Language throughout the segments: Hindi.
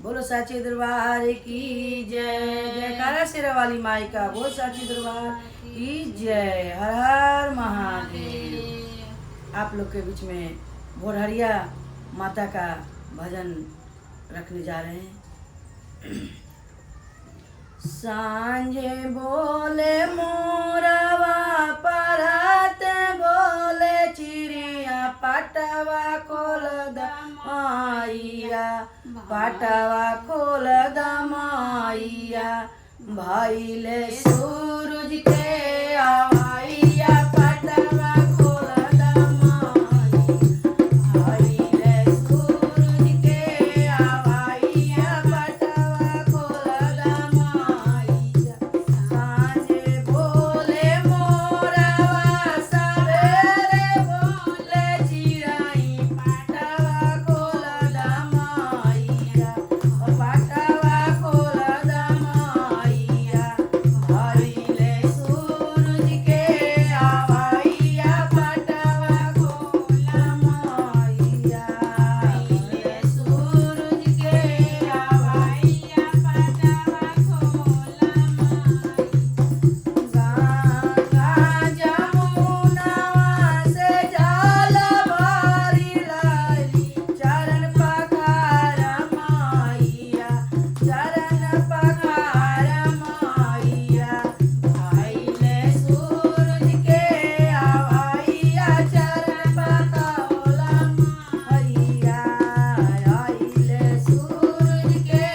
बोलो साचे दरबार की जय। जयकारा शेरा वाली माई का, बोलो साचे दरबार की जय। हर हर महादेव। आप लोग के बीच में भोरहरिया माता का भजन रखने जा रहे हैं। सांझे बोले मोरवा परत बोले चिड़िया पटवा खोल दमाइया, पटवा खोल दमाइया, भइले सूरज के आवाइया, पटवा खोल दमाइया, भइले सूरज के आवाइया, पटवा खोल दमाइया। सांझे बोले मोरवा सवेरे बोले चिड़ै पटवा खोल दमाइया, पटवा खोल दमाइया, भइले सूरज के आवाइया, पटवा खोल दमाइया, भइले सूरज के आवाइया, पटवा खोल गंगा जमुनवा से जल भरी लाली, चरण पखार माइया, चरण पखार माइया, भइले सूरज के आवाइया, चरण पखार माइया, भइले सूरज के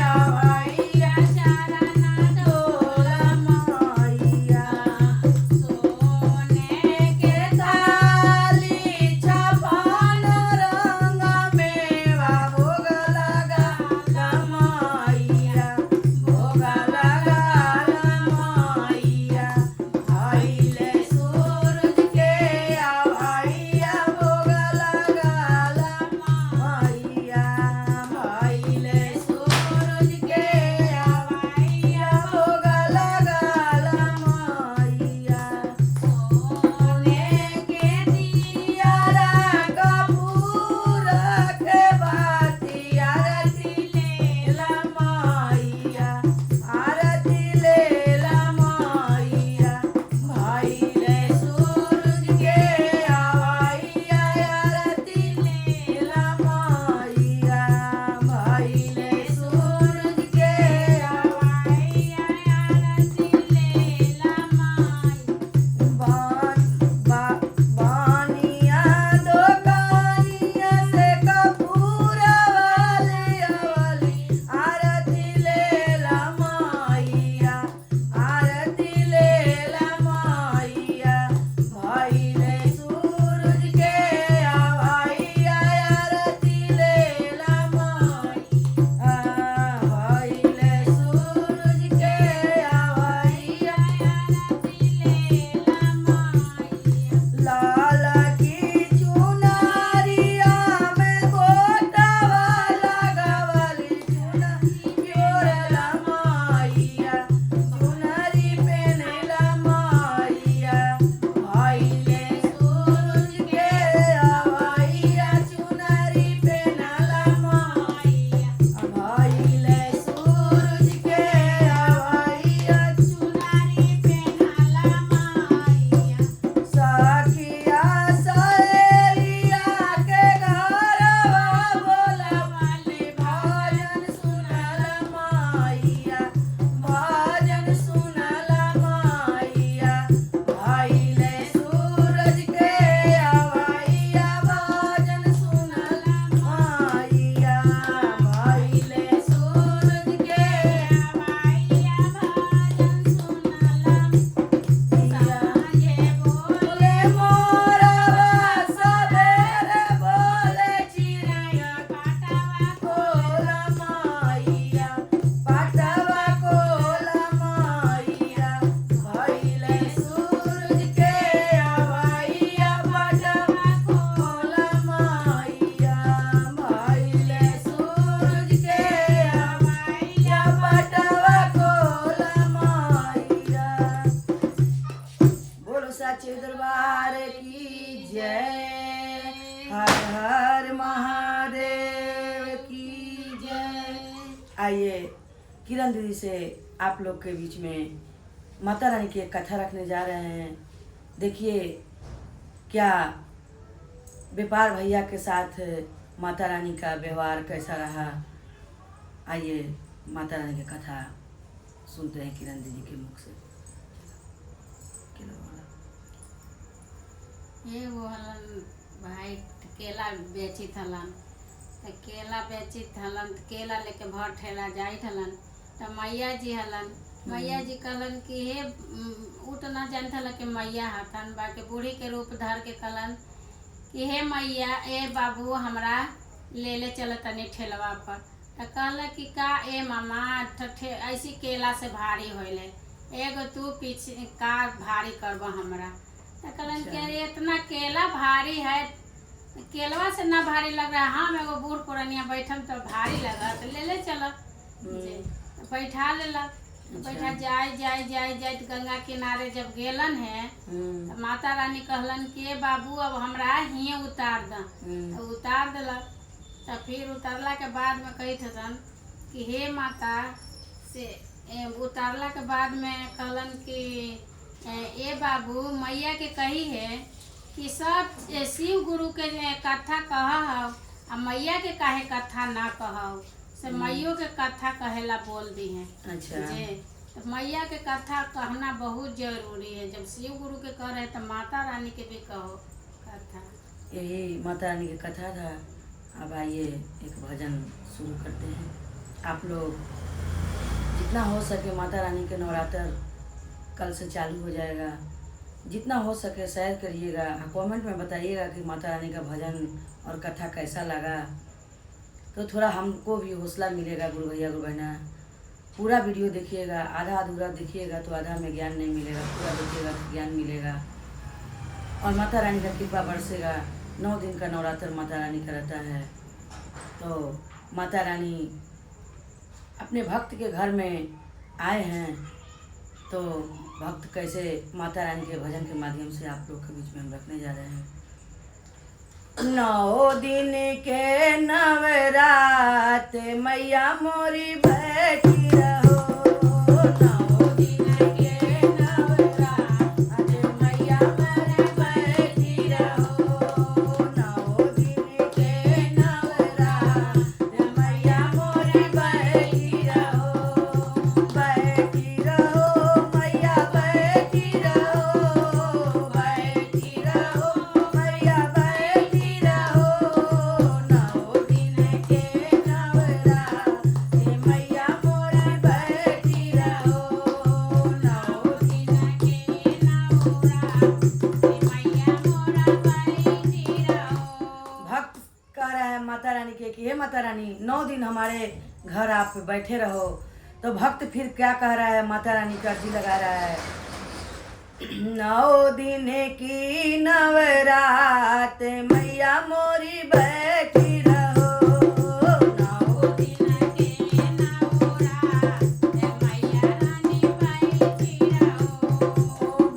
आवाइया, चरण डोल माइया। सोने के थाली छपन रंग मेवा भोग लगा माइया, भोग लगा माइया, भइले सूरज के आवाइया, भोग लगा माइया, भइले सूरज के आवाइया, भोग लगा माइया। सोने के दियारा कपूर के बाती आरती लेला माइया, आरती लेला माइया, भइले सूरज के आवाइया, आरती लेला माइया, भइले सूरज के आवाइया, आरती लेला माइया। बानिया दोकानिया से कपूर वाले अवली, आरती लेला माइया, आरती लेला माइया, भइले सूरज के आवाइया, आरती लेला माइया, भइले सूरज के आवाइया, आरती लेला माइया। लाल की चुनरिया में गोटवा लगावली, चुनरी ओढ़ला माइया, चुनरी पेन्हला माइया, भइले सूरज के आवाइया, चुनरी पेन्हला माइया, भइले सूरज के आवाइया, चुनरी पेन्हला माइया। सखिया सहेलिया के घरवा बोलवली, भजन सुनल माइया, भजन सुनल माइया, भइले सूरज के आवाइया, भजन सुनल माइया, भइले सूरज के आवाइया, भजन सुनल। सांझे बोले मोरवा सवेरे बोले चिड़ैया पटवा खोल माइया, पटवा खोल माइया, भइले सूरज के आवाइया, पटवा खोल माइया, भइले सूरज के आवाइया, पटवा खोल माइया। बोलो साचे दरबार की जय। हर हर महादेव की जय। आइए किरण दीदी से आप लोग के बीच में माता रानी की एक कथा रखने जा रहे हैं। देखिए क्या व्यापार भैया के साथ माता रानी का व्यवहार कैसा रहा। आइए माता रानी की कथा सुनते हैं किरण दीदी के मुख से। ये वो हलन भाई केला बेची थलन, तो केला बेची थलन तो केला लेके भर ठेला जाई थलन। तो मैया जी हलन, मैया जी कहलन कि हे उठ ना जान थल कि मैया हथन, बाकी बूढ़ी के रूप धर के कहलन कि हे मैया ए बाबू हमरा ले ले चल तनी ठेलवा पर। तो कहल कि का ए मामा ऐसी केला से भारी होले, एगो तू पीछे का भारी करब हमरा। तो कहलन कि अरे इतना केला भारी है, केलवा से ना भारी लग रहा है, हम एगो बूढ़ पुरानिया बैठम तो भारी लगा, तो ले ले चल। तो बैठा लेलक, बैठा जाए जाए जाए जाए तो गंगा किनारे जब गेलन है तो माता रानी कहलन कि बाबू अब हमरा हिये उतार द। तो उतार दिलक। तो फिर उतारला के बाद में कही थन कि हे माता से उतारला के बाद में कहलन कि ए बाबू मैया के कही है कि सब शिव गुरु के कथा कह आ मैया के काहे कथा ना कह से मैयो के कथा कहेला बोल दी है। अच्छा जी, तो मैया के कथा कहना बहुत जरूरी है। जब शिव गुरु के कह रहे तो माता रानी के भी कहो कथा। यही माता रानी की कथा था। अब आइए एक भजन शुरू करते हैं। आप लोग जितना हो सके माता रानी के नवरात्र कल से चालू हो जाएगा, जितना हो सके शेयर करिएगा, कमेंट में बताइएगा कि माता रानी का भजन और कथा कैसा लगा, तो थोड़ा हमको भी हौसला मिलेगा। गुरु भैया गुरु बहना पूरा वीडियो देखिएगा, आधा अधूरा देखिएगा तो आधा में ज्ञान नहीं मिलेगा, पूरा देखिएगा तो ज्ञान मिलेगा और माता रानी का कृपा बरसेगा। 9 दिन का नवरात्र माता रानी का रहता है। तो माता रानी अपने भक्त के घर में आए हैं, तो भक्त कैसे माता रानी के भजन के माध्यम से आप लोग के बीच में हम रखने जा रहे हैं। 9 दिन के नवरात मैया मोरी बैठी रहो, 9 दिन के नवरात मैया मोरी बैठी रहो, 9 दिन के नवरात मैया मोरी बैठी रहो, बैठी रहो मैया बैठी रहो, बैठी रहो मैया बैठी रहो, 9 दिन के नवरात मैया मोरी बैठी रहो, 9 दिन के नवरात मैया मोरा बैठी रहो। भक्त कह रहा है माता रानी के कि हे माता रानी 9 दिन हमारे घर आप बैठे रहो। तो भक्त फिर क्या कह रहा है, माता रानी का अर्जी लगा रहा है। 9 दिन की नवरात मैया मोरी बैठी रहो, 9 दिन के नवरात मैया रानी बैठी रहो,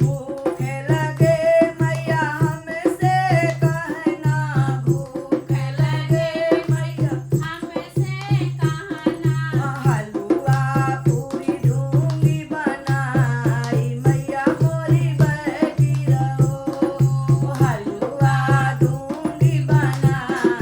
भूखे लगे मैया हमसे कहना, भूखे लगे मैया हमसे कहना, हलवा पूरी ढूंढी बनाई मैया मोरी बैठी रहो, हलवा ढूंढी बनाई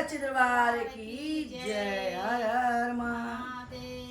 सच्चे दरबार की जय। हर हर महादेव।